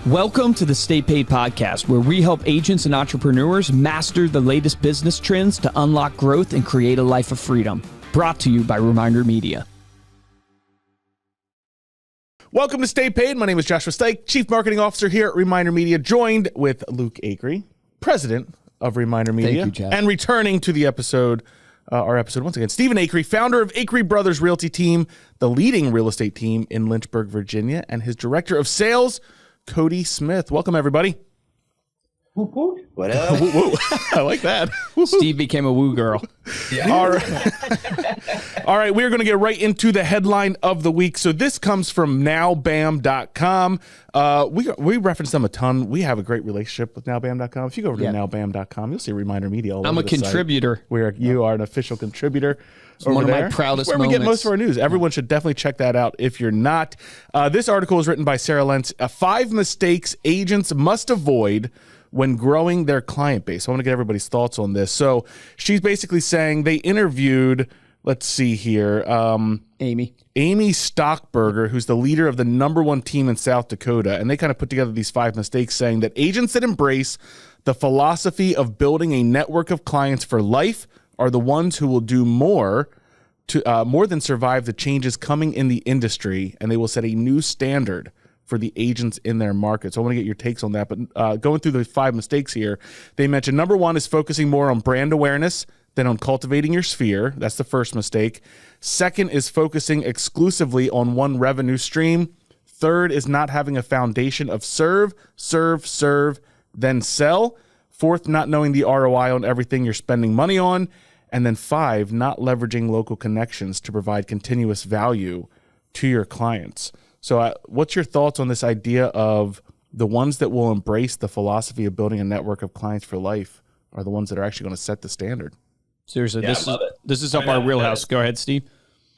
Welcome to the Stay Paid podcast, where we help agents and entrepreneurs master the latest business trends to unlock growth and create a life of freedom. Brought to you by Reminder Media. Welcome to Stay Paid. My name is Joshua Stike, Chief Marketing Officer here at Reminder Media, joined with Luke Acree, President of Reminder Media. Thank you, Jeff. And returning to the episode, our episode once again, Stephen Acree, founder of Acree Brothers Realty Team, the leading real estate team in Lynchburg, Virginia, and his Director of Sales, Cody Smith. Welcome, everybody. What up? Woo, woo. I like that. Steve became a woo girl. Yeah. All right. All right, we're going to get right into the headline of the week. So this comes from nowbam.com. We reference them a ton. We have a great relationship with nowbam.com. If you go over to nowbam.com, you'll see Reminder Media all I'm over a the contributor. site. You are an official contributor. It's one of my proudest where we get moments. most of our news. Everyone should definitely check that out if you're not. This article is written by Sarah Lentz. 5 mistakes agents must avoid when growing their client base. I want to get everybody's thoughts on this. So she's basically saying they interviewed, let's see here, Amy Stockberger, who's the leader of the #1 team in South Dakota. And they kind of put together these 5 mistakes, saying that agents that embrace the philosophy of building a network of clients for life are the ones who will do more than survive the changes coming in the industry, and they will set a new standard for the agents in their market. So I want to get your takes on that. But going through the 5 mistakes here, they mentioned #1 is focusing more on brand awareness than on cultivating your sphere. That's the first mistake. Second is focusing exclusively on one revenue stream. Third is not having a foundation of serve, then sell. Fourth, not knowing the ROI on everything you're spending money on. And then 5, not leveraging local connections to provide continuous value to your clients. So what's your thoughts on this idea of the ones that will embrace the philosophy of building a network of clients for life are the ones that are actually going to set the standard? Seriously, Yeah, this is up our wheelhouse. Go ahead, Steve.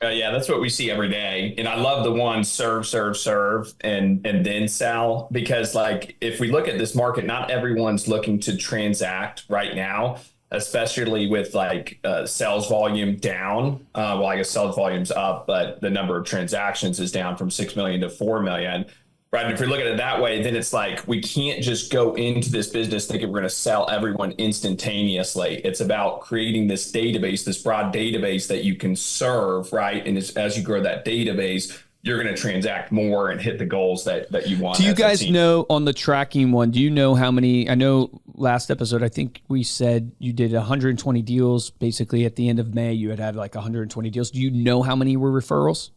Yeah, that's what we see every day. And I love the one serve, and then sell, because like if we look at this market, not everyone's looking to transact right now, especially with like sales volume down. Well, I guess sales volume's up, but the number of transactions is down from 6 million to 4 million. Right. And if we look at it that way, then it's like we can't just go into this business thinking we're going to sell everyone instantaneously. It's about creating this database, this broad database that you can serve. Right. And as you grow that database, you're going to transact more and hit the goals that you want. Do you guys know on the tracking one, do you know how many? I know last episode, I think we said you did 120 deals. Basically, at the end of May, you had like 120 deals. Do you know how many were referrals?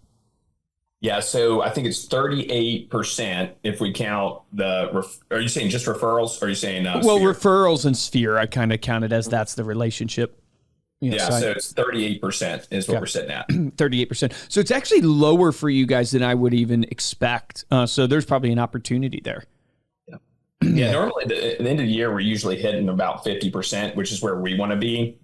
Yeah, so I think it's 38% if we count are you saying just referrals? Or are you saying well, Sphere? referrals and Sphere, I kind of counted as that's the relationship. So it's 38% is what we're sitting at. 38%. So it's actually lower for you guys than I would even expect. So there's probably an opportunity there. Yeah, normally at the end of the year, we're usually hitting about 50%, which is where we want to be.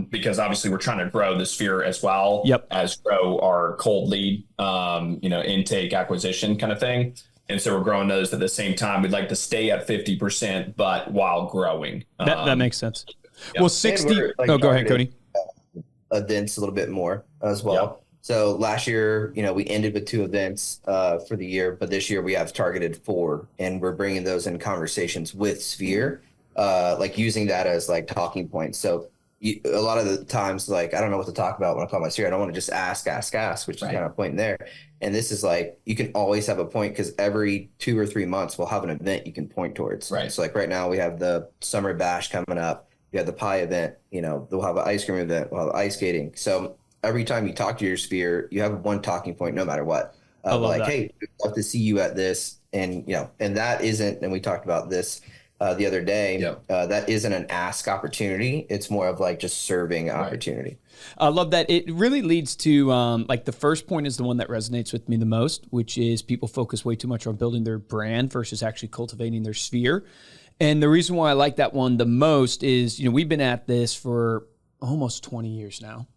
Because obviously we're trying to grow the Sphere as well as grow our cold lead, intake acquisition kind of thing. And so we're growing those at the same time. We'd like to stay at 50%, but while growing. That makes sense. Yeah. Well, 60. Go ahead, Cody. Events a little bit more as well. Yeah. So last year, we ended with 2 events for the year, but this year we have targeted 4, and we're bringing those in conversations with Sphere, like using that as like talking points. So a lot of the times, like, I don't know what to talk about when I call my Sphere. I don't want to just ask, which is kind of pointing there. And this is like, you can always have a point because every 2 or 3 months we'll have an event you can point towards. Right. So like right now we have the summer bash coming up. We have the pie event, they'll have an ice cream event, we'll have ice skating. So every time you talk to your Sphere, you have one talking point no matter what. Like, that. Hey, we'd love to see you at this. And, and that isn't, and we talked about this the other day, that isn't an ask opportunity. It's more of like just serving opportunity. I love that. It really leads to like the first point is the one that resonates with me the most, which is people focus way too much on building their brand versus actually cultivating their sphere. And the reason why I like that one the most is, we've been at this for almost 20 years now.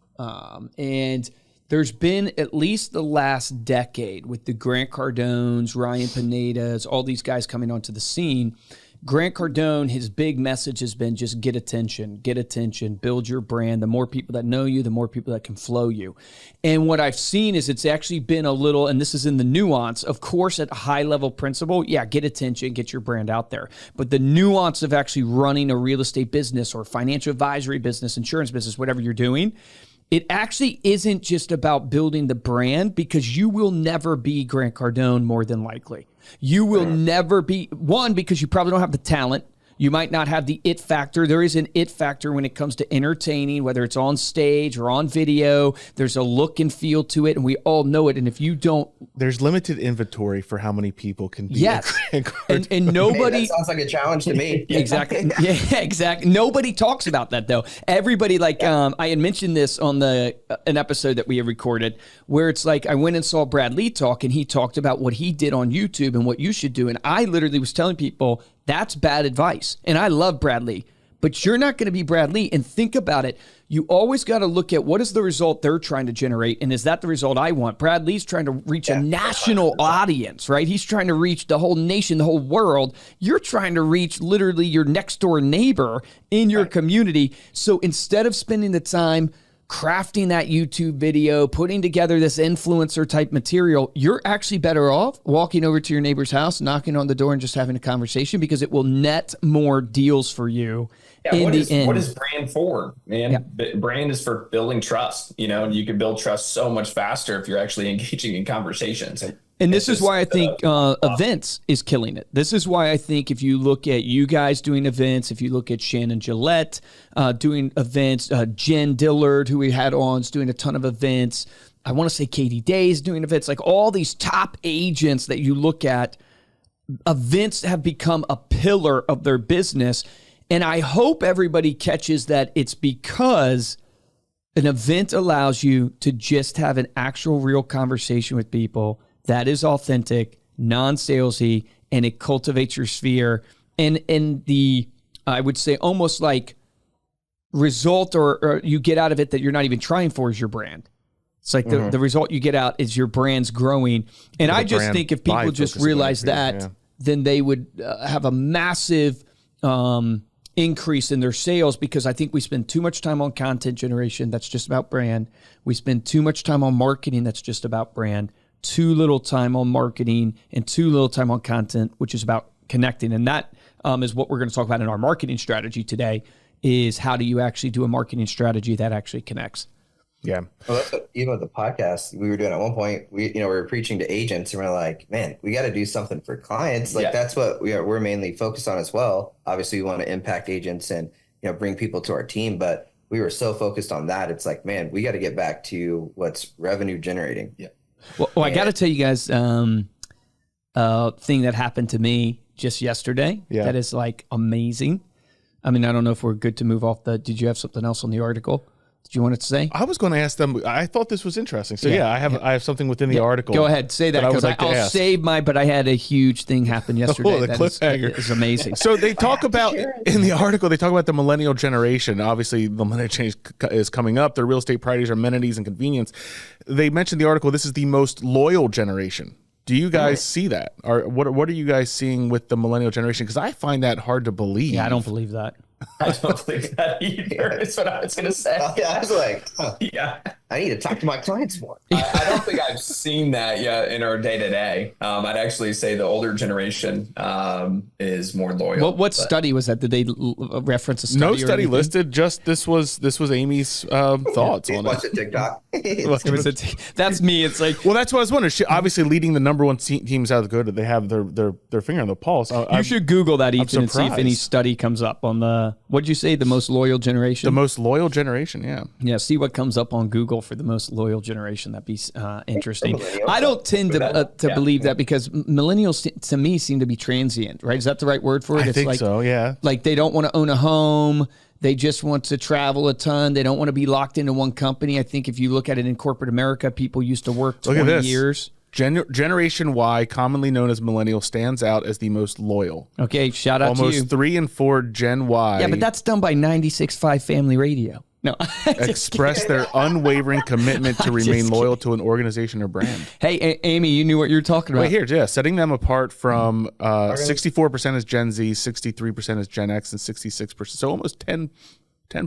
And there's been at least the last decade with the Grant Cardones, Ryan Pinedas, all these guys coming onto the scene. Grant Cardone, his big message has been just get attention, build your brand. The more people that know you, the more people that can flow you. And what I've seen is it's actually been a little, and this is in the nuance, of course, at a high level principle, yeah, get attention, get your brand out there. But the nuance of actually running a real estate business or financial advisory business, insurance business, whatever you're doing, it actually isn't just about building the brand, because you will never be Grant Cardone, more than likely. You will never be, one, because you probably don't have the talent. You might not have the it factor. There is an it factor when it comes to entertaining, whether it's on stage or on video. There's a look and feel to it, and we all know it. And if you don't... There's limited inventory for how many people can be. Yes. And nobody... Hey, that sounds like a challenge to me. Exactly. Yeah, exactly. Nobody talks about that, though. Everybody, like, I had mentioned this on an episode that we had recorded, where it's like I went and saw Brad Lee talk, and he talked about what he did on YouTube and what you should do. And I literally was telling people, that's bad advice. And I love Brad Lee, but you're not going to be Brad Lee. And think about it. You always got to look at what is the result they're trying to generate. And is that the result I want? Brad Lee's trying to reach a national audience, right? He's trying to reach the whole nation, the whole world. You're trying to reach literally your next door neighbor in your community. So instead of spending the time crafting that YouTube video, putting together this influencer type material, you're actually better off walking over to your neighbor's house, knocking on the door, and just having a conversation, because it will net more deals for you. Yeah, what is brand for, man? Yeah. Brand is for building trust, and you can build trust so much faster if you're actually engaging in conversations. And this is why I think events is killing it. This is why I think if you look at you guys doing events, if you look at Shannon Gillette doing events, Jen Dillard, who we had on, is doing a ton of events. I want to say Katie Day is doing events. Like all these top agents that you look at, events have become a pillar of their business. And I hope everybody catches that it's because an event allows you to just have an actual real conversation with people that is authentic, non-salesy, and it cultivates your sphere. And the, I would say, almost like result or you get out of it that you're not even trying for is your brand. It's like the result you get out is your brand's growing. And I just think if people just realize that, then they would have a massive increase in their sales, because I think we spend too much time on content generation that's just about brand. We spend too much time on marketing that's just about brand. Too little time on marketing and too little time on content, which is about connecting. And that is what we're going to talk about in our marketing strategy today, is how do you actually do a marketing strategy that actually connects? Yeah. Well, that's what, even with the podcast we were doing at one point, we were preaching to agents, and we're like, man, we got to do something for clients. Like that's what we're mainly focused on as well. Obviously we want to impact agents and, bring people to our team, but we were so focused on that. It's like, man, we got to get back to what's revenue generating. Yeah. Well, I got to tell you guys thing that happened to me just yesterday that is like amazing. I mean, I don't know if we're good to move off did you have something else on the article? Did you want to say? I was going to ask them. I thought this was interesting. So I have something within the article. Go ahead, say that, because I'll save but I had a huge thing happen yesterday. The cliffhanger is amazing. So they talk about, in the article, they talk about the millennial generation. Obviously, the millennial change is coming up. Their real estate priorities are amenities and convenience. They mentioned the article, this is the most loyal generation. Do you guys see that? Or what are you guys seeing with the millennial generation? Because I find that hard to believe. Yeah, I don't believe that. I don't believe that either. That's what I was going to say. I was like, yeah, I need to talk to my clients more. I don't think I've seen that yet in our day to day. I'd actually say the older generation is more loyal. What study was that? Did they reference a study? No study listed. Just this was Amy's thoughts on Watch it. TikTok. That's me. It's like, well, that's what I was wondering. She obviously leading the number one teams out of the good. They have their finger on the pulse. You should Google that, Ethan, and see if any study comes up on the. What did you say? The most loyal generation? The most loyal generation, yeah. Yeah, see what comes up on Google for the most loyal generation. That'd be interesting. I don't tend to believe that, because millennials, to me, seem to be transient, right? Is that the right word for it? I think so, yeah. Like they don't want to own a home. They just want to travel a ton. They don't want to be locked into one company. I think if you look at it in corporate America, people used to work 20 years. Generation Y, commonly known as millennial, stands out as the most loyal. Okay, shout out to you. Almost 3 in 4 Gen Y. Yeah, but that's done by 96.5 Family Radio. No. Express their unwavering commitment to remain loyal to an organization or brand. Hey, Amy, you knew what you were talking about. Right here, yeah, setting them apart from 64% is Gen Z, 63% is Gen X, and 66%. So almost 10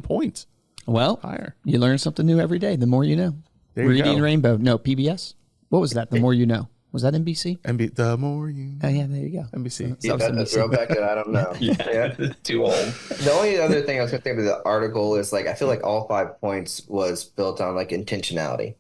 points. Well, higher. You learn something new every day. The more you know. There you Reading go. Rainbow. No, PBS. What was that? The More You Know. Was that NBC? The more you. Oh, yeah, there you go. NBC. Yeah, that's a throwback that I don't know. Yeah, too old. The only other thing I was going to think of the article is like I feel like all 5 points was built on like intentionality.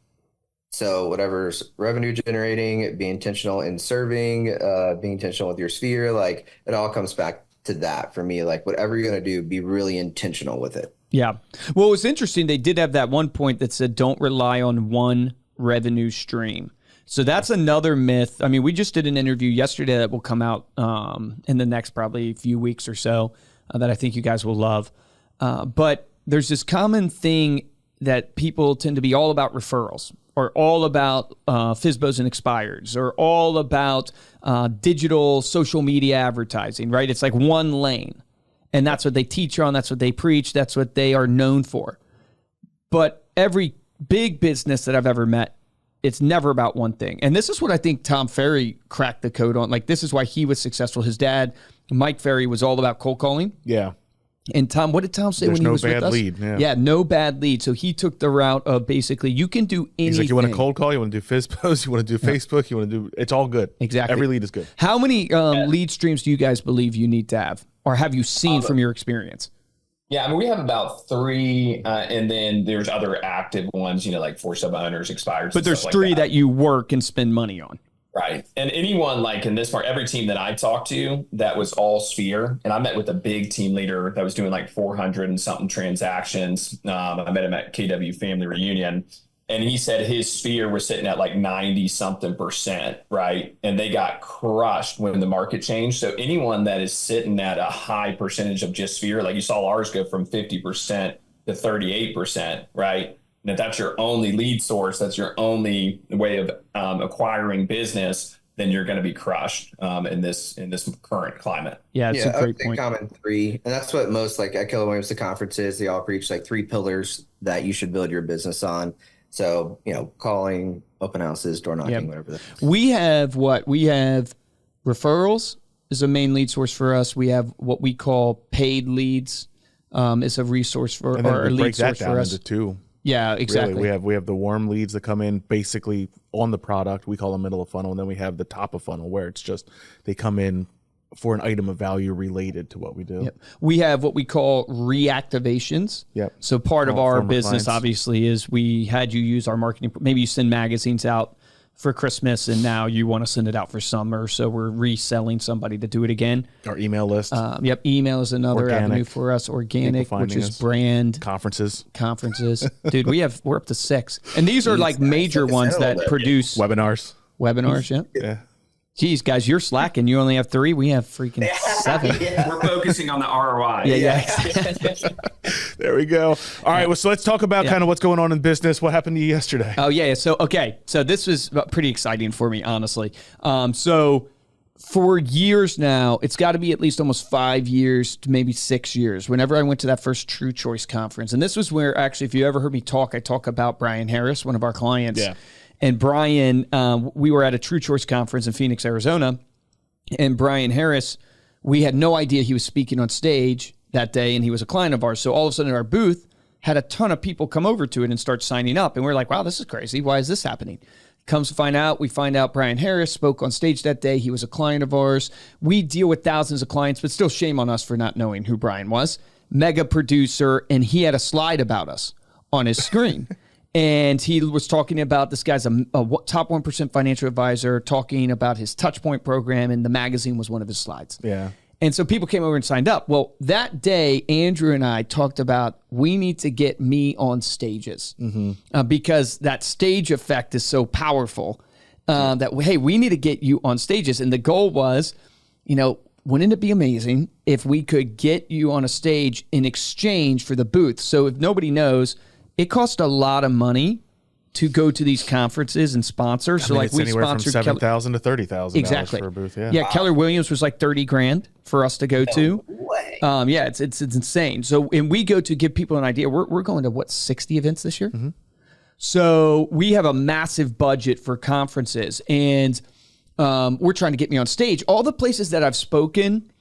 So whatever's revenue generating, be intentional in serving, being intentional with your sphere, like it all comes back to that for me. Like whatever you're going to do, be really intentional with it. Yeah. Well, it was interesting. They did have that one point that said, don't rely on one revenue stream. So that's another myth. I mean, we just did an interview yesterday that will come out in the next probably few weeks or so that I think you guys will love. But there's this common thing that people tend to be all about referrals or all about FSBOs and expireds or all about digital social media advertising, right? It's like one lane. And that's what they teach on. That's what they preach. That's what they are known for. But every big business that I've ever met, it's never about one thing. And this is what I think Tom Ferry cracked the code on. Like, this is why he was successful. His dad, Mike Ferry, was all about cold calling. Yeah. And Tom, what did Tom say when he was with us? No bad lead. Yeah, no bad lead. So he took the route of basically you can do anything. He's like, you want to cold call? You want to do FSBOs? You want to do Facebook? You want to do... It's all good. Exactly. Every lead is good. How many lead streams do you guys believe you need to have? Or have you seen from your experience? Yeah, I mean, we have about 3, and then there's other active ones, like for sub owners, expires. But there's 3 that you work and spend money on. Right. And anyone like in this part, every team that I talked to that was all sphere, and I met with a big team leader that was doing like 400 and something transactions. I met him at KW Family Reunion, and he said his sphere was sitting at like 90 something %, right? And they got crushed when the market changed. So anyone that is sitting at a high percentage of just sphere, like you saw ours go from 50% to 38%, right? And if that's your only lead source, that's your only way of acquiring business, then you're going to be crushed in this current climate. Yeah, it's a great point. Common 3, and that's what most like at Keller Williams, the conferences, they all preach like 3 pillars that you should build your business on. So, calling, open houses, door knocking, whatever. We have referrals is a main lead source for us. We have what we call paid leads is a resource for or a lead source for us. Into 2. Yeah, exactly. Really, we have the warm leads that come in basically on the product. We call them middle of funnel, and then we have the top of funnel where it's just they come in for an item of value related to what we do. Yep. We have what we call reactivations. Yep. So part of our business, clients. Obviously, is we had you use our marketing. Maybe you send magazines out for Christmas, and now you want to send it out for summer. So we're reselling somebody to do it again. Our email list. Email is another avenue for us. Organic, which is brand. Conferences. Dude, we're up to 6. And these are like major ones that produce. Webinars, yeah. Geez, guys, you're slacking. You only have 3. We have freaking 7. We're focusing on the ROI. Yeah. There we go. All right. Well, so let's talk about kind of what's going on in business. What happened to you yesterday? Oh, yeah. So this was pretty exciting for me, honestly. So for years now, it's got to be at least almost 5 years to maybe 6 years. Whenever I went to that first True Choice conference, and this was where actually, if you ever heard me talk, I talk about Brian Harris, one of our clients. Yeah. And Brian, we were at a True Choice conference in Phoenix, Arizona, and Brian Harris, we had no idea he was speaking on stage that day, and he was a client of ours. So all of a sudden, our booth had a ton of people come over to it and start signing up. And we're like, wow, this is crazy. Why is this happening? We find out Brian Harris spoke on stage that day. He was a client of ours. We deal with thousands of clients, but still shame on us for not knowing who Brian was. Mega producer, and he had a slide about us on his screen. And he was talking about this guy's a top 1% financial advisor, talking about his Touchpoint program, and the magazine was one of his slides. Yeah. And so people came over and signed up. Well, that day, Andrew and I talked about we need to get me on stages because that stage effect is so powerful that, hey, we need to get you on stages. And the goal was, wouldn't it be amazing if we could get you on a stage in exchange for the booth? So if nobody knows, it costs a lot of money to go to these conferences and sponsor. So it's we anywhere from sponsored $7,000 to $30,000 exactly for a booth. Yeah. Yeah. Keller Williams was like $30,000 for us to go to. Way. Yeah, it's insane. So, and we go to give people an idea. We're going to 60 events this year. So we have a massive budget for conferences, and we're trying to get me on stage. All the places that I've spoken,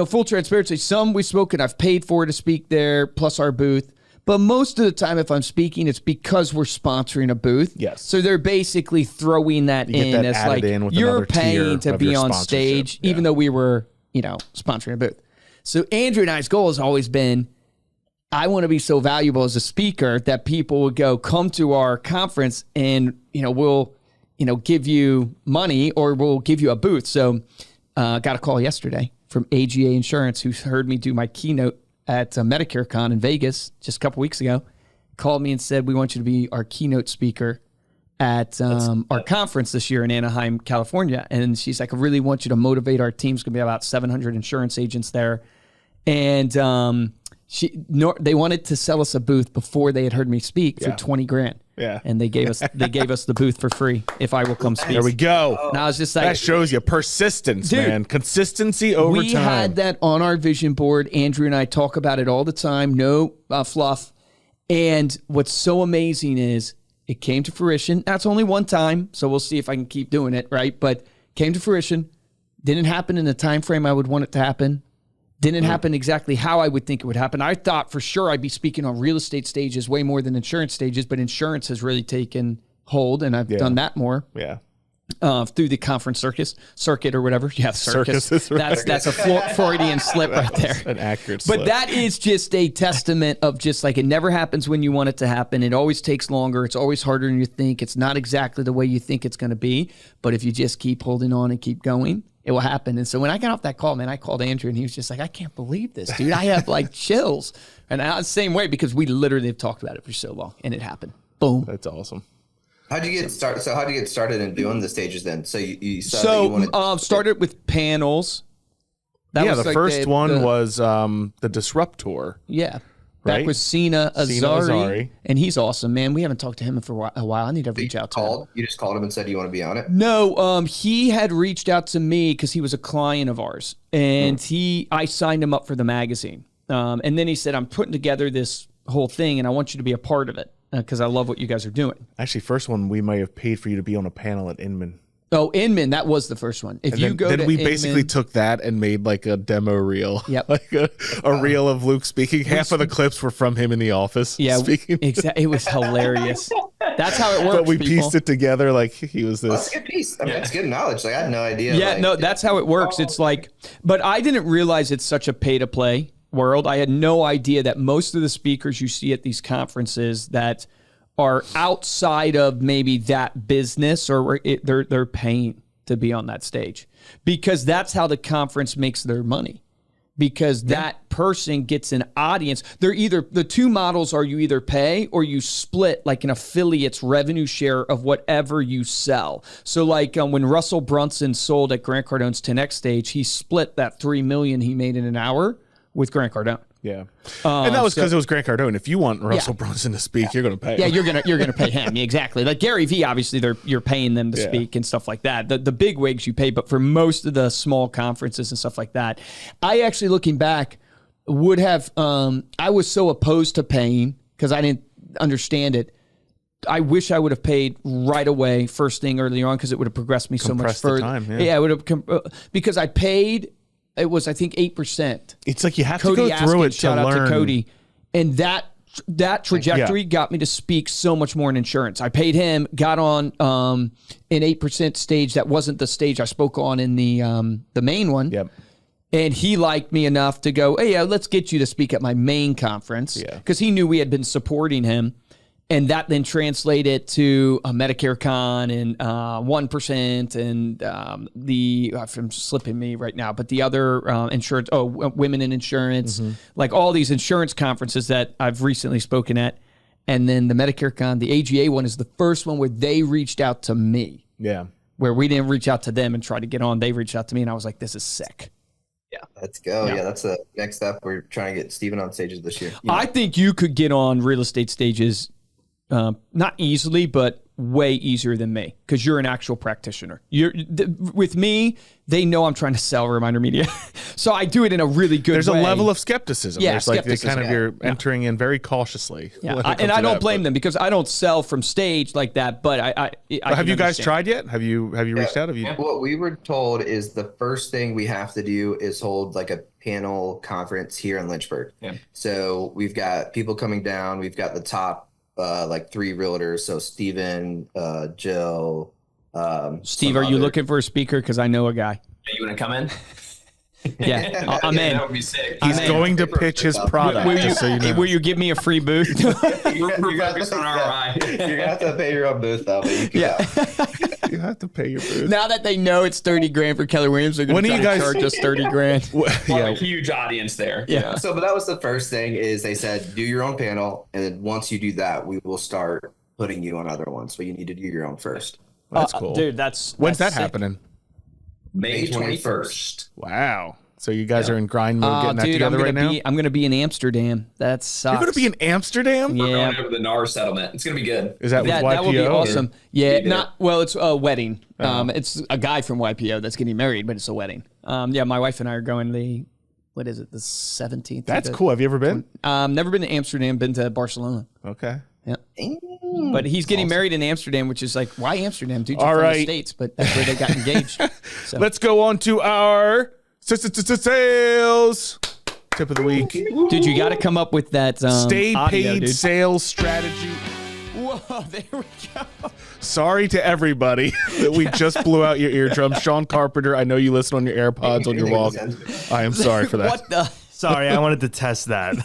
full transparency, some we've spoken, I've paid for to speak there, plus our booth. But most of the time, if I'm speaking, it's because we're sponsoring a booth. Yes. So they're basically throwing that in as like, you're paying to be on stage, even though we were, sponsoring a booth. So Andrew and I's goal has always been, I want to be so valuable as a speaker that people would go, come to our conference and, we'll, give you money or we'll give you a booth. So got a call yesterday from AGA Insurance, who heard me do my keynote at Medicare Con in Vegas just a couple weeks ago, called me and said, we want you to be our keynote speaker at our conference this year in Anaheim, California. And she's like, I really want you to motivate our team. It's going to be about 700 insurance agents there. And they wanted to sell us a booth before they had heard me speak for $20,000. Yeah. And they gave us the booth for free if I will come speak. There we go. And I was just like, that shows you persistence, man. Consistency over time. We had that on our vision board. Andrew and I talk about it all the time. No fluff. And what's so amazing is it came to fruition. That's only one time, so we'll see if I can keep doing it, right? But came to fruition. Didn't happen in the time frame I would want it to happen. Didn't happen exactly how I would think it would happen. I thought for sure I'd be speaking on real estate stages way more than insurance stages, but insurance has really taken hold, and I've done that more. Yeah. Through the conference circuit or whatever. Yeah, circus. Right. That's a Freudian slip right there. An accurate slip. But that is just a testament of just like, it never happens when you want it to happen. It always takes longer. It's always harder than you think. It's not exactly the way you think it's going to be. But if you just keep holding on and keep going, it will happen. And so when I got off that call, man, I called Andrew and he was just like, I can't believe this, dude. I have like chills. And I was the same way because we literally have talked about it for so long and it happened. Boom. That's awesome. How'd you get started? So how'd you get started in doing the stages then? So you started with panels. The first one was the Disruptor. Yeah. Right? Back with Sina Azari. And he's awesome, man. We haven't talked to him for a while. I need to reach out to him. You just called him and said you want to be on it? No, he had reached out to me because he was a client of ours. And I signed him up for the magazine. And then he said, I'm putting together this whole thing and I want you to be a part of it because I love what you guys are doing. Actually, first one, we might have paid for you to be on a panel at Inman. Oh, Inman, that was the first one. Then we basically took that and made like a demo reel. Yep. Like a reel of Luke speaking. Half of the clips were from him in the office speaking. Exactly. It was hilarious. That's how it works. But we pieced it together like he was this. That's a good piece. I mean, it's good knowledge. Like I had no idea. Yeah, that's how it works. It's like, but I didn't realize it's such a pay to play world. I had no idea that most of the speakers you see at these conferences that are outside of maybe that business or they're paying to be on that stage because that's how the conference makes their money. Because that person gets an audience. They're either, the two models are you either pay or you split like an affiliate's revenue share of whatever you sell. So like when Russell Brunson sold at Grant Cardone's 10X stage, he split that $3 million he made in an hour with Grant Cardone. Yeah. And that was because it was Grant Cardone. If you want Russell Brunson to speak, you're going to pay him. Yeah, you're going to pay him. Yeah, exactly. Like Gary Vee, obviously you're paying them to speak and stuff like that. The big wigs you pay, but for most of the small conferences and stuff like that, I actually, looking back, would have, I was so opposed to paying because I didn't understand it. I wish I would have paid right away, first thing early on, because it would have progressed me so much further. It would have, because I paid. It was, I think, 8%. It's like you have to go through it to learn. Shout out to Cody. And that trajectory got me to speak so much more in insurance. I paid him, got on an 8% stage that wasn't the stage I spoke on in the main one. Yep. And he liked me enough to go, hey, let's get you to speak at my main conference. Because he knew we had been supporting him. And that then translated to a Medicare Con and 1% and I'm slipping me right now, but the other insurance, women in insurance, like all these insurance conferences that I've recently spoken at. And then the Medicare Con, the AGA one is the first one where they reached out to me. Yeah. Where we didn't reach out to them and try to get on. They reached out to me and I was like, this is sick. Yeah, let's go. Yeah, that's the next step. We're trying to get Stephen on stages this year. I think you could get on real estate stages. Not easily, but way easier than me because you're an actual practitioner. With me, they know I'm trying to sell Reminder Media. So I do it in a really good way. There's a level of skepticism. Yeah, There's skepticism. you're entering in very cautiously. Yeah, I don't blame them because I don't sell from stage like that. But I have you guys tried yet? Have you reached out? Have you? What we were told is the first thing we have to do is hold like a panel conference here in Lynchburg. Yeah. So we've got people coming down. We've got the top like 3 realtors. So Stephen, Jill. Steve, are you looking for a speaker? Because I know a guy. Yeah, you want to come in? Yeah, I'm in. That would be sick. He's going to pitch his product. Will you give me a free booth? We're focused on ROI. You're going to have to pay your own booth, though. But you You have to pay your booth. Now that they know it's $30,000 for Keller Williams, they're going to charge us $30,000. Yeah, a huge audience there. Yeah. So, but that was the first thing is they said, do your own panel. And then once you do that, we will start putting you on other ones. But you need to do your own first. That's cool. Dude, when's that sick. happening? May 21st. Wow. So you guys are in grind mode getting that together right now? I'm going to be in Amsterdam. That sucks. You're going to be in Amsterdam? Yeah. We're going over the NAR settlement. It's going to be good. Is that with YPO? That will be awesome. Yeah, Well, it's a wedding. It's a guy from YPO that's getting married, but it's a wedding. Yeah, my wife and I are going the 17th. That's cool. Have you ever been? Never been to Amsterdam, been to Barcelona. Okay. Yeah. But he's getting married in Amsterdam, which is like, why Amsterdam? Dude, you're All from right. the States, but that's where they got engaged. So. Let's go on to our sales tip of the week. Dude, you got to come up with that Stay audio, paid dude. sales strategy. Whoa, there we go. Sorry to everybody that we just blew out your eardrums. Sean Carpenter, I know you listen on your AirPods on your walk. I am sorry for that. What the? Sorry, I wanted to test that.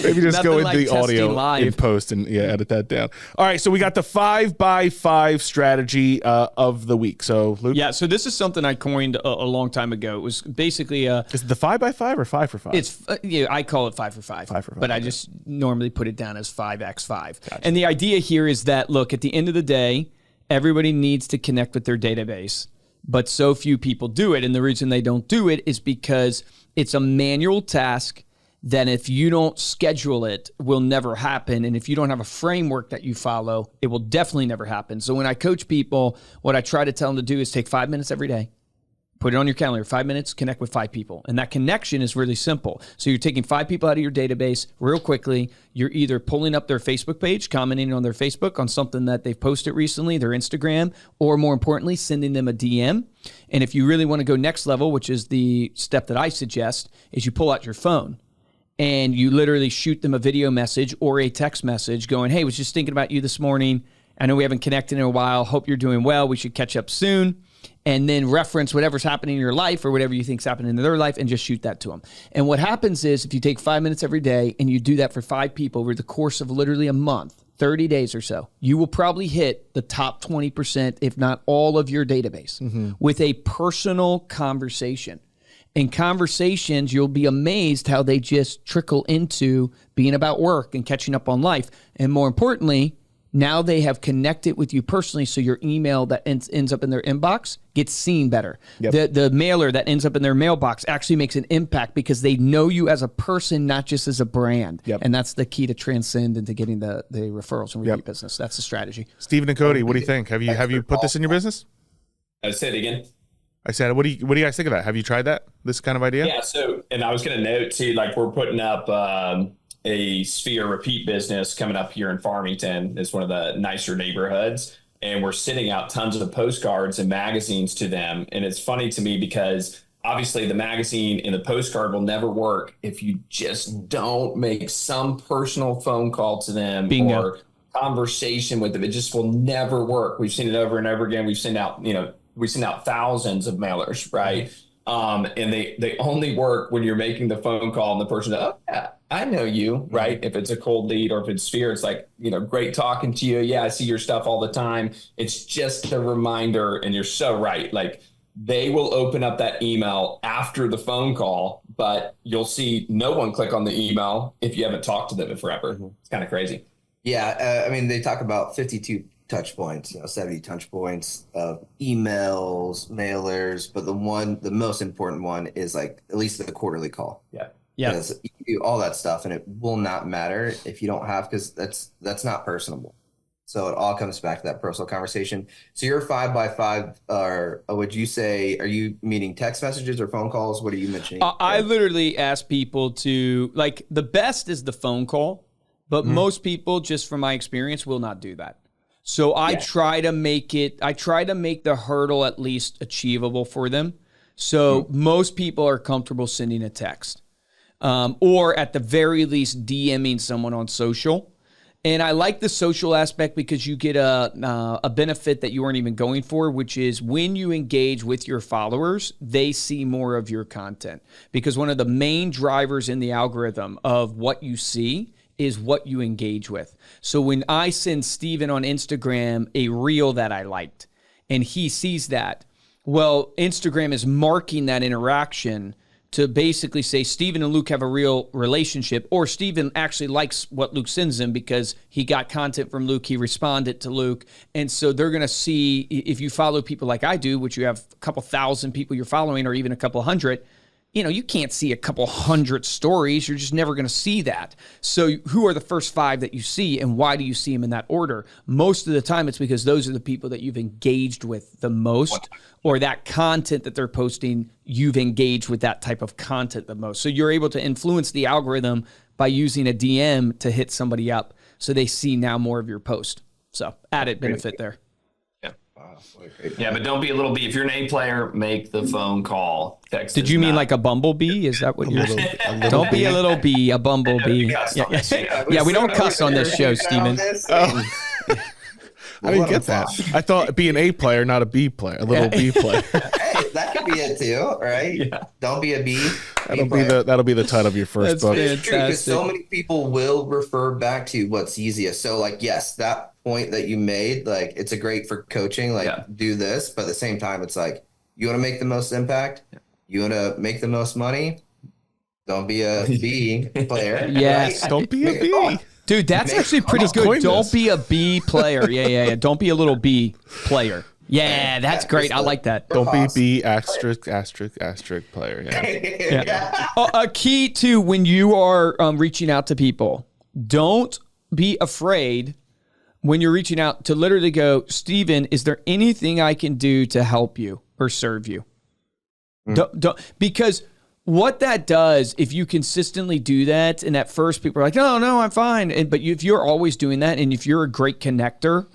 Maybe just go Nothing in like the testing audio live. in post and edit that down. All right, so we got the 5x5 strategy of the week. So Luke, Yeah, so this is something I coined a long time ago. It was basically is it the 5x5 or 5 for 5? It's I call it 5 for 5. 5 for 5, but I just normally put it down as 5x5. Gotcha. And the idea here is that look, at the end of the day, everybody needs to connect with their database, but so few people do it. And the reason they don't do it is because it's a manual task that if you don't schedule it, will never happen. And if you don't have a framework that you follow, it will definitely never happen. So when I coach people, what I try to tell them to do is take 5 minutes every day. Put it on your calendar, 5 minutes, connect with 5 people. And that connection is really simple. So you're taking 5 people out of your database real quickly. You're either pulling up their Facebook page, commenting on their Facebook on something that they've posted recently, their Instagram, or more importantly, sending them a DM. And if you really want to go next level, which is the step that I suggest, is you pull out your phone. And you literally shoot them a video message or a text message going, hey, was just thinking about you this morning. I know we haven't connected in a while. Hope you're doing well. We should catch up soon. And then reference whatever's happening in your life or whatever you think's happening in their life and just shoot that to them. And what happens is if you take 5 minutes every day and you do that for 5 people over the course of literally a month, 30 days or so, you will probably hit the top 20%, if not all of your database with a personal conversation. In conversations, you'll be amazed how they just trickle into being about work and catching up on life. And more importantly, now they have connected with you personally, so your email that ends up in their inbox gets seen better. Yep. The mailer that ends up in their mailbox actually makes an impact because they know you as a person, not just as a brand. Yep. And that's the key to transcend into getting the referrals and repeat business. That's the strategy. Stephen and Cody, what do you think? Have you put this in your business? Say it again. I said, what do you guys think of that? Have you tried that? This kind of idea? Yeah. So, and I was going to note too, like we're putting up a Sphere repeat business coming up here in Farmington. It's one of the nicer neighborhoods, and we're sending out tons of postcards and magazines to them. And it's funny to me because obviously the magazine and the postcard will never work if you just don't make some personal phone call to them. Bingo. Or conversation with them. It just will never work. We've seen it over and over again. We send out thousands of mailers, right? And they only work when you're making the phone call and the person, oh yeah, I know you, right? If it's a cold lead or if it's Sphere, it's like, great talking to you. Yeah, I see your stuff all the time. It's just a reminder, and you're so right. Like they will open up that email after the phone call, but you'll see no one click on the email if you haven't talked to them in forever. It's kind of crazy. Yeah, they talk about 52 touch points, 70 touch points of emails, mailers, but the most important one is like at least the quarterly call. Yeah. Because you do all that stuff and it will not matter if you don't have, because that's not personable. So it all comes back to that personal conversation. So your 5x5, or would you say, are you meaning text messages or phone calls? What are you mentioning? I literally ask people to, like, the best is the phone call, but most people, just from my experience, will not do that. So I try to make the hurdle at least achievable for them. So most people are comfortable sending a text, or at the very least DMing someone on social. And I like the social aspect because you get a benefit that you weren't even going for, which is when you engage with your followers, they see more of your content. Because one of the main drivers in the algorithm of what you see is what you engage with. So when I send Stephen on Instagram a reel that I liked, and he sees that, well, Instagram is marking that interaction to basically say Stephen and Luke have a real relationship, or Stephen actually likes what Luke sends him because he got content from Luke, he responded to Luke. And so they're going to see, if you follow people like I do, which you have a couple thousand people you're following, or even a couple hundred, you know, you can't see a couple hundred stories. You're just never going to see that. So who are the first 5 that you see, and why do you see them in that order? Most of the time, it's because those are the people that you've engaged with the most, or that content that they're posting, you've engaged with that type of content the most. So you're able to influence the algorithm by using a DM to hit somebody up, so they see now more of your post. So added benefit there. Yeah, but don't be a little bee. If you're an A player, make the phone call. Text. Did you mean like a bumblebee? Is that what you're saying? Don't be a little bee, a bumblebee. Yeah, we don't cuss on this show, Stephen. I didn't get that. I thought be an A player, not a B player, a little B player. Hey, that could be it too, right? Yeah. Don't be a B. That'll be the title of your first book. It's true, because so many people will refer back to what's easiest. So, like, yes, that point that you made, like, it's a great for coaching, like, do this, but at the same time, it's like, you want to make the most impact, you want to make the most money, don't be a B player. Yes, right? Don't be a B. Dude, that's actually pretty good. Don't be a B player. Yeah. Don't be a little B player. Yeah, that's great. I like that. Don't be B asterisk player. Yeah. A key to when you are reaching out to people, don't be afraid when you're reaching out to literally go, Stephen, is there anything I can do to help you or serve you? Don't, because what that does, if you consistently do that, and at first people are like, no, I'm fine. But if you're always doing that, and if you're a great connector,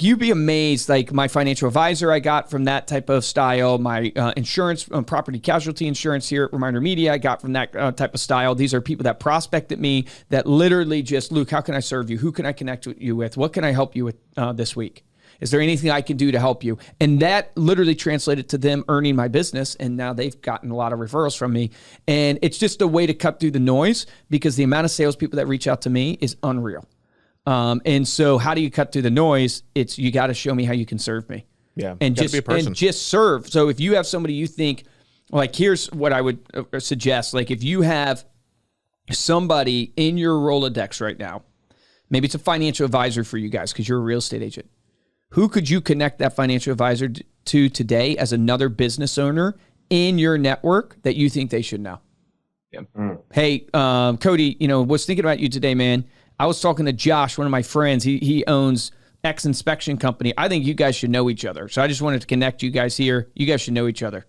you'd be amazed, like my financial advisor I got from that type of style, my insurance, property casualty insurance here at Reminder Media, I got from that type of style. These are people that prospected me that literally just, Luke, how can I serve you? Who can I connect with you with? What can I help you with this week? Is there anything I can do to help you? And that literally translated to them earning my business. And now they've gotten a lot of referrals from me. And it's just a way to cut through the noise, because the amount of salespeople that reach out to me is unreal. And so how do you cut through the noise? It's, you got to show me how you can serve me. Yeah. And just serve. So if you have somebody you think, like, here's what I would suggest. Like, if you have somebody in your Rolodex right now, maybe it's a financial advisor for you guys because you're a real estate agent. Who could you connect that financial advisor to today as another business owner in your network that you think they should know? Yeah. Hey, Cody, was thinking about you today, man. I was talking to Josh, one of my friends. He owns X inspection company. I think you guys should know each other. So I just wanted to connect you guys here. You guys should know each other.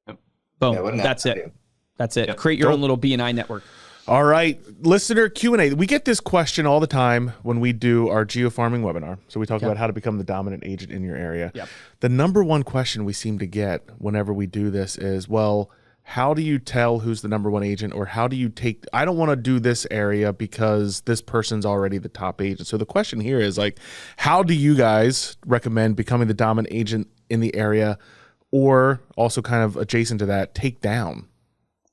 Yep. Boom. Yeah, that's it. That's it. Yep. Create your own little B&I network. All right, listener Q&A. We get this question all the time when we do our geofarming webinar. So we talk about how to become the dominant agent in your area. Yep. The number one question we seem to get whenever we do this is, well, how do you tell who's the number one agent, or how do you take, I don't want to do this area because this person's already the top agent. So the question here is, like, how do you guys recommend becoming the dominant agent in the area, or also kind of adjacent to that, take down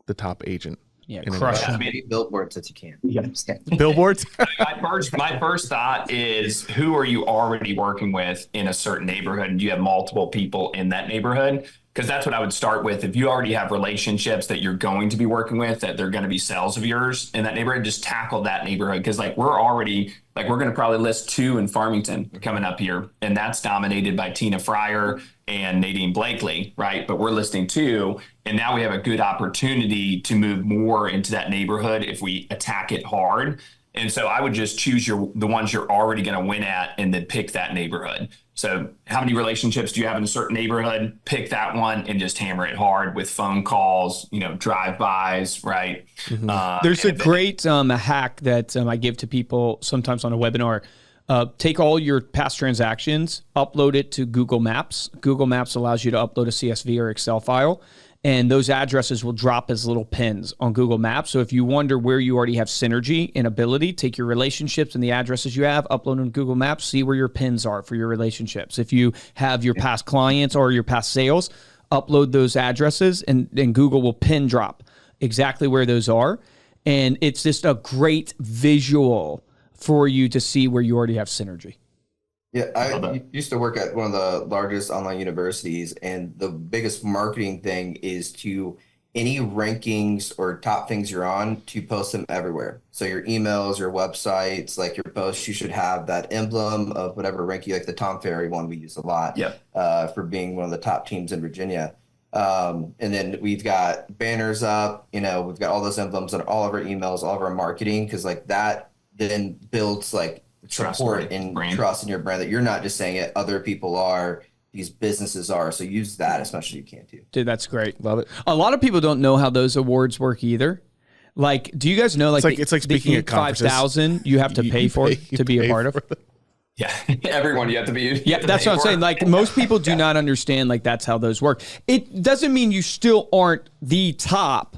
the top agent? Yeah, crush as many billboards as you can. Yeah. Billboards? My first thought is, who are you already working with in a certain neighborhood? And do you have multiple people in that neighborhood? Because that's what I would start with. If you already have relationships that you're going to be working with, that they're going to be sales of yours in that neighborhood, just tackle that neighborhood. Because we're going to probably list 2 in Farmington coming up here, and that's dominated by Tina Fryer and Nadine Blakely, right? But we're listing 2, and now we have a good opportunity to move more into that neighborhood if we attack it hard. And so I would just choose the ones you're already going to win at and then pick that neighborhood. So how many relationships do you have in a certain neighborhood? Pick that one and just hammer it hard with phone calls, drive-bys, right? There's a great hack that I give to people sometimes on a webinar. Take all your past transactions, upload it to Google Maps. Google Maps allows you to upload a CSV or Excel file, and those addresses will drop as little pins on Google Maps. So if you wonder where you already have synergy and ability, take your relationships and the addresses you have, upload them to Google Maps, see where your pins are for your relationships. If you have your past clients or your past sales, upload those addresses, and Google will pin drop exactly where those are. And it's just a great visual for you to see where you already have synergy. Yeah, I used to work at one of the largest online universities, and the biggest marketing thing is to any rankings or top things you're on, to post them everywhere. So your emails, your websites, like your posts, you should have that emblem of whatever ranking, like the Tom Ferry one we use a lot for being one of the top teams in Virginia. And then we've got banners up, we've got all those emblems on all of our emails, all of our marketing, because like that then builds like support and trust in your brand, that you're not just saying it, other people are, these businesses are. So use that as much as you can too. Dude, that's great. Love it. A lot of people don't know how those awards work either. Like, do you guys know, like, it's like speaking at conferences. 5,000 you have to pay for it to be a part of? Yeah, everyone you have to be. Yeah, that's what I'm saying. Like, most people do not understand, like, that's how those work. It doesn't mean you still aren't the top,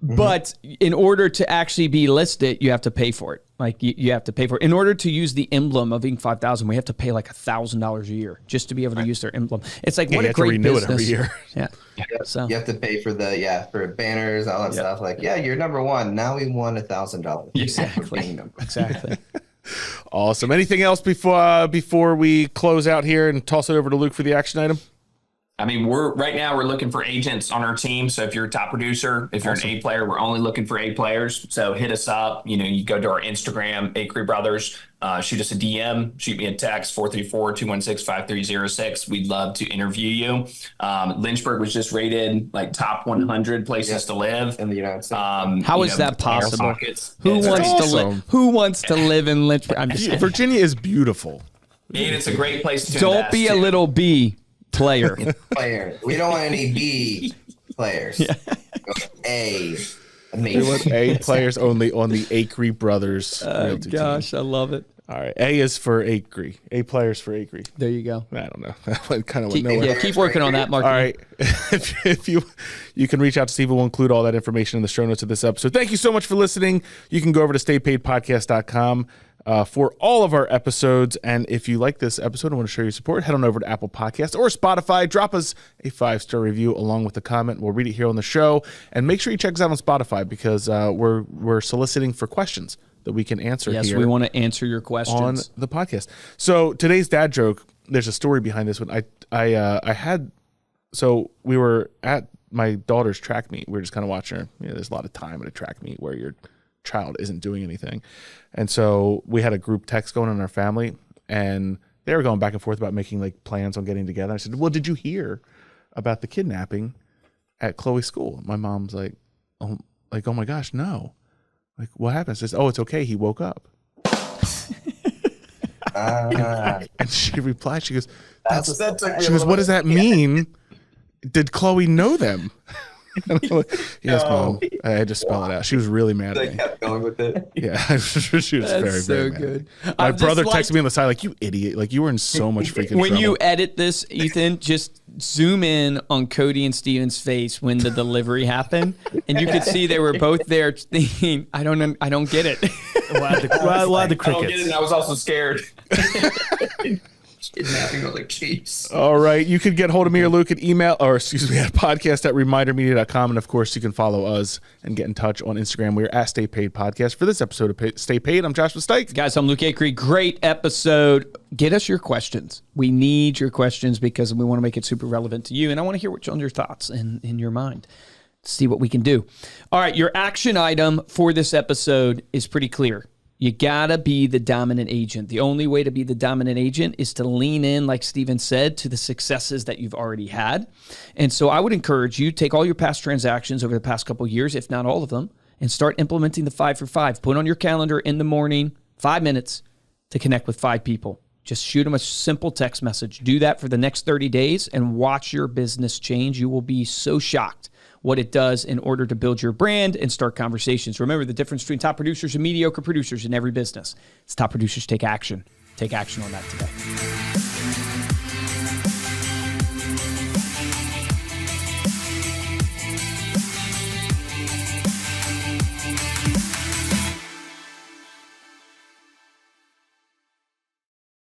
but in order to actually be listed, you have to pay for it. Like, you have to pay for it. In order to use the emblem of Inc. 5000, we have to pay like $1,000 a year just to be able to use their emblem. It's like, what a great business. You have to renew it every year. Yeah. So you have to pay for for banners, all that stuff. Like, you're number one. Now we won $1,000. Exactly. Awesome. Anything else before we close out here and toss it over to Luke for the action item? I mean, right now we're looking for agents on our team. So if you're a top producer, if you're an A player, we're only looking for A players. So hit us up. You go to our Instagram, Acre Brothers, shoot us a DM, shoot me a text, 434-216-5306. We'd love to interview you. Lynchburg was just rated like top 100 places to live in the United States. How is that possible? Who wants to live in Lynchburg? I'm just kidding. Virginia is beautiful. And it's a great place to Don't invest, be a little B player. We don't want any B players. A. Amazing. We want A players only on the Acre Brothers Realty team. I love it. All right, A is for Acre. A players for Acre. There you go. I don't know. That kind of went nowhere. Yeah, keep working on that, Mark. All right. If you can reach out to Steve, we'll include all that information in the show notes of this episode. Thank you so much for listening. You can go over to staypaidpodcast.com for all of our episodes. And if you like this episode and want to show your support, head on over to Apple Podcasts or Spotify. Drop us a 5-star review along with a comment. We'll read it here on the show. And make sure you check us out on Spotify, because we're soliciting for questions that we can answer here. Yes, we want to answer your questions on the podcast. So today's dad joke, there's a story behind this one. So we were at my daughter's track meet. We were just kind of watching her. There's a lot of time at a track meet where your child isn't doing anything. And so we had a group text going on in our family, and they were going back and forth about making like plans on getting together. I said, well, did you hear about the kidnapping at Chloe's school? My mom's like, oh my gosh, no. Like, what happened? I says, oh, it's okay. He woke up. And she replied, she goes, she goes, what does that mean? Did Chloe know them? Yes, Mom. I had to spell it out. She was really mad at me. They kept going with it. Yeah, she was very, very mad. Good. My brother texted me on the side like, you idiot. Like, you were in so much freaking trouble. When you edit this, Ethan, just zoom in on Cody and Steven's face when the delivery happened, and you could see they were both there thinking, I don't get it. Why the crickets? I don't get it, and I was also scared. Kidnapping. I was like, jeez. All right. You can get hold of me or Luke at podcast@remindermedia.com. And of course, you can follow us and get in touch on Instagram. We're at Stay Paid Podcast. For this episode of Stay Paid, I'm Joshua Stike. Guys, I'm Luke Acre. Great episode. Get us your questions. We need your questions because we want to make it super relevant to you. And I want to hear what's on your thoughts and in your mind. See what we can do. All right. Your action item for this episode is pretty clear. You gotta be the dominant agent. The only way to be the dominant agent is to lean in, like Stephen said, to the successes that you've already had. And so I would encourage you, take all your past transactions over the past couple of years, if not all of them, and start implementing the 5 for 5. Put on your calendar in the morning, 5 minutes to connect with 5 people. Just shoot them a simple text message. Do that for the next 30 days and watch your business change. You will be so shocked what it does in order to build your brand and start conversations. Remember, the difference between top producers and mediocre producers in every business is top producers take action. Take action on that today.